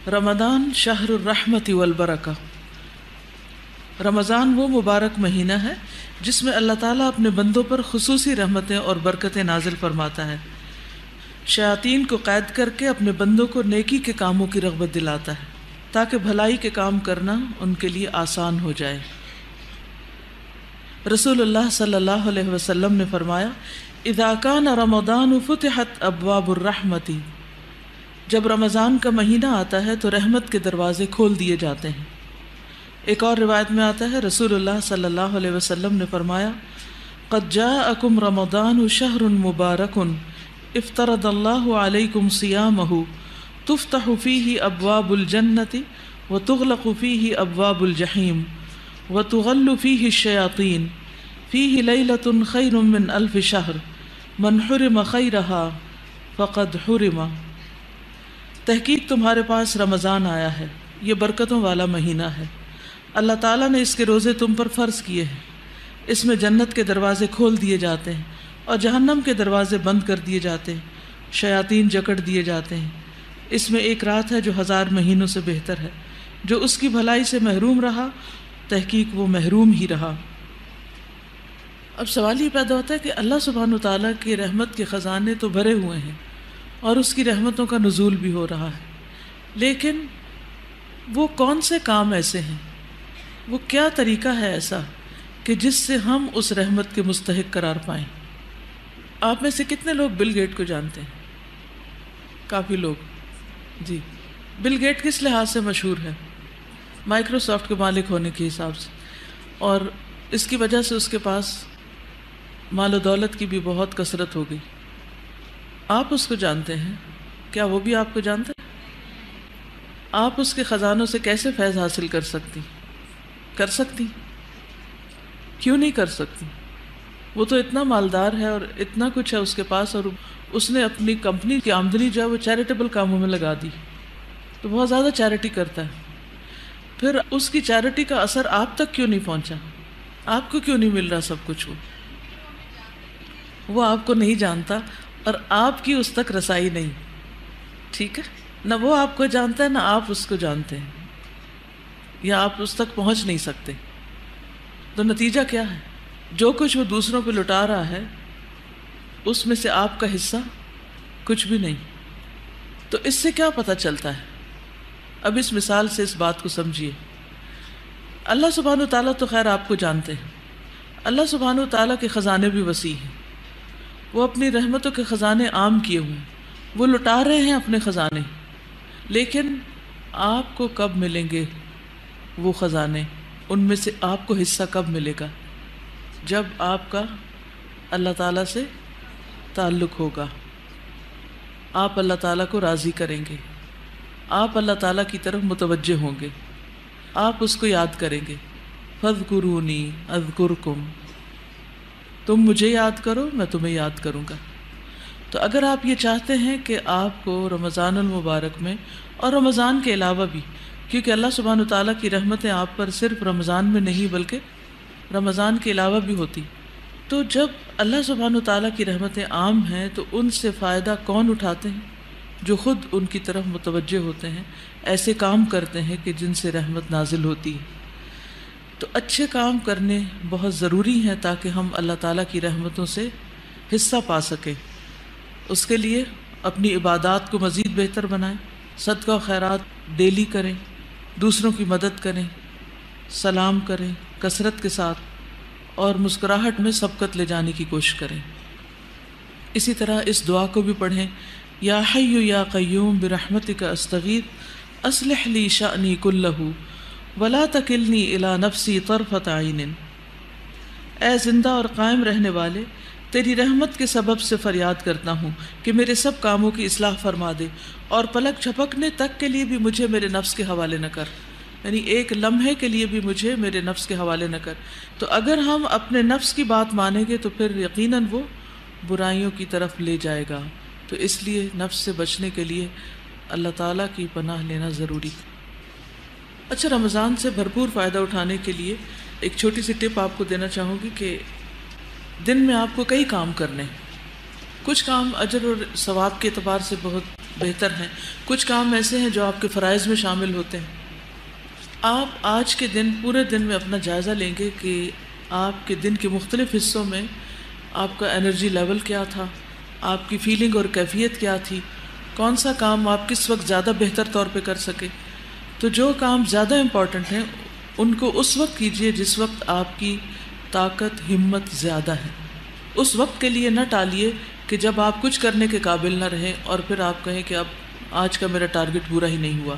رمضان شہر الرحمت والبرکہ، رمضان وہ مبارک مہینہ ہے جس میں اللہ تعالیٰ اپنے بندوں پر خصوصی رحمتیں اور برکتیں نازل فرماتا ہے، شیاطین کو قید کر کے اپنے بندوں کو نیکی کے کاموں کی رغبت دلاتا ہے تاکہ بھلائی کے کام کرنا ان کے لیے آسان ہو جائے۔ رسول اللہ صلی اللہ علیہ وسلم نے فرمایا، اذا کان رمضان فتحت ابواب الرحمت، جب رمضان کا مہینہ آتا ہے تو رحمت کے دروازے کھول دیے جاتے ہیں۔ ایک اور روایت میں آتا ہے، رسول اللہ صلی اللہ علیہ وسلم نے فرمایا، قد جاءکم رمضان شہر مبارک افترض اللہ علیکم صیامہ تفتح فیہ ابواب الجنۃ وتغلق فیہ ابواب الجحیم وتغل فیہ الشیاطین فیہ لیلۃ خیر من الف شہر من حرم خیرہا فقد حرم۔ تحقیق تمہارے پاس رمضان آیا ہے، یہ برکتوں والا مہینہ ہے، اللہ تعالیٰ نے اس کے روزے تم پر فرض کیے ہیں، اس میں جنت کے دروازے کھول دیے جاتے ہیں اور جہنم کے دروازے بند کر دیے جاتے ہیں، شیاطین جکڑ دیے جاتے ہیں، اس میں ایک رات ہے جو 1000 مہینوں سے بہتر ہے، جو اس کی بھلائی سے محروم رہا تحقیق وہ محروم ہی رہا۔ اب سوال یہ پیدا ہوتا ہے کہ اللہ سبحانہ وتعالیٰ کی رحمت کے خزانے تو بھرے ہوئے ہیں اور اس کی رحمتوں کا نزول بھی ہو رہا ہے، لیکن وہ کون سے کام ایسے ہیں، وہ کیا طریقہ ہے ایسا کہ جس سے ہم اس رحمت کے مستحق قرار پائیں؟ آپ میں سے کتنے لوگ بل گیٹ کو جانتے ہیں؟ کافی لوگ۔ جی، بل گیٹ کس لحاظ سے مشہور ہے؟ مائکروسافٹ کے مالک ہونے کے حساب سے، اور اس کی وجہ سے اس کے پاس مال و دولت کی بھی بہت کثرت ہو گئی۔ آپ اس کو جانتے ہیں؟ کیا وہ بھی آپ کو جانتے ہیں؟ آپ اس کے خزانوں سے کیسے فیض حاصل کر سکتی؟ کر سکتی؟ کیوں نہیں کر سکتی؟ وہ تو اتنا مالدار ہے اور اتنا کچھ ہے اس کے پاس، اور اس نے اپنی کمپنی کی آمدنی جو ہے وہ چیریٹیبل کاموں میں لگا دی، تو بہت زیادہ چیریٹی کرتا ہے۔ پھر اس کی چیریٹی کا اثر آپ تک کیوں نہیں پہنچا؟ آپ کو کیوں نہیں مل رہا سب کچھ؟ وہ آپ کو نہیں جانتا اور آپ کی اس تک رسائی نہیں، ٹھیک ہے؟ نہ وہ آپ کو جانتا ہے نہ آپ اس کو جانتے ہیں، یا آپ اس تک پہنچ نہیں سکتے۔ تو نتیجہ کیا ہے؟ جو کچھ وہ دوسروں پہ لٹا رہا ہے اس میں سے آپ کا حصہ کچھ بھی نہیں۔ تو اس سے کیا پتہ چلتا ہے؟ اب اس مثال سے اس بات کو سمجھیے۔ اللہ سبحانہ وتعالیٰ تو خیر آپ کو جانتے ہیں، اللہ سبحانہ وتعالیٰ کے خزانے بھی وسیع ہیں، وہ اپنی رحمتوں کے خزانے عام کیے ہوئے ہیں، وہ لٹا رہے ہیں اپنے خزانے، لیکن آپ کو کب ملیں گے وہ خزانے؟ ان میں سے آپ کو حصہ کب ملے گا؟ جب آپ کا اللہ تعالیٰ سے تعلق ہوگا، آپ اللہ تعالیٰ کو راضی کریں گے، آپ اللہ تعالیٰ کی طرف متوجہ ہوں گے، آپ اس کو یاد کریں گے۔ فاذکرونی اذکرکم، تم مجھے یاد کرو میں تمہیں یاد کروں گا۔ تو اگر آپ یہ چاہتے ہیں کہ آپ کو رمضان المبارک میں اور رمضان کے علاوہ بھی، کیونکہ اللہ سبحانہ وتعالیٰ کی رحمتیں آپ پر صرف رمضان میں نہیں بلکہ رمضان کے علاوہ بھی ہوتی، تو جب اللہ سبحانہ وتعالیٰ کی رحمتیں عام ہیں تو ان سے فائدہ کون اٹھاتے ہیں؟ جو خود ان کی طرف متوجہ ہوتے ہیں، ایسے کام کرتے ہیں کہ جن سے رحمت نازل ہوتی ہے۔ تو اچھے کام کرنے بہت ضروری ہیں تاکہ ہم اللہ تعالیٰ کی رحمتوں سے حصہ پا سکیں۔ اس کے لیے اپنی عبادات کو مزید بہتر بنائیں، صدقہ و خیرات ڈیلی کریں، دوسروں کی مدد کریں، سلام کریں کثرت کے ساتھ، اور مسکراہٹ میں سبقت لے جانے کی کوشش کریں۔ اسی طرح اس دعا کو بھی پڑھیں، یا حی یا قیوم برحمتک استغیث اصلح لی شأنی کلہ ولا تکلنی الی نفسی طرفۃ عین۔ اے زندہ اور قائم رہنے والے، تیری رحمت کے سبب سے فریاد کرتا ہوں کہ میرے سب کاموں کی اصلاح فرما دے، اور پلک جھپکنے تک کے لیے بھی مجھے میرے نفس کے حوالے نہ کر، یعنی ایک لمحے کے لیے بھی مجھے میرے نفس کے حوالے نہ کر۔ تو اگر ہم اپنے نفس کی بات مانیں گے تو پھر یقیناً وہ برائیوں کی طرف لے جائے گا، تو اس لیے نفس سے بچنے کے لیے اللہ تعالیٰ کی پناہ لینا ضروری۔ اچھا، رمضان سے بھرپور فائدہ اٹھانے کے لیے ایک چھوٹی سی ٹپ آپ کو دینا چاہوں گی کہ دن میں آپ کو کئی کام کرنے، کچھ کام اجر اور ثواب کے اعتبار سے بہت بہتر ہیں، کچھ کام ایسے ہیں جو آپ کے فرائض میں شامل ہوتے ہیں۔ آپ آج کے دن پورے دن میں اپنا جائزہ لیں گے کہ آپ کے دن کے مختلف حصوں میں آپ کا انرجی لیول کیا تھا، آپ کی فیلنگ اور کیفیت کیا تھی، کون سا کام آپ کس وقت زیادہ بہتر طور پہ کر سکے۔ تو جو کام زیادہ امپورٹنٹ ہیں ان کو اس وقت کیجئے جس وقت آپ کی طاقت ہمت زیادہ ہے۔ اس وقت کے لیے نہ ٹالیے کہ جب آپ کچھ کرنے کے قابل نہ رہیں اور پھر آپ کہیں کہ اب آج کا میرا ٹارگٹ پورا ہی نہیں ہوا،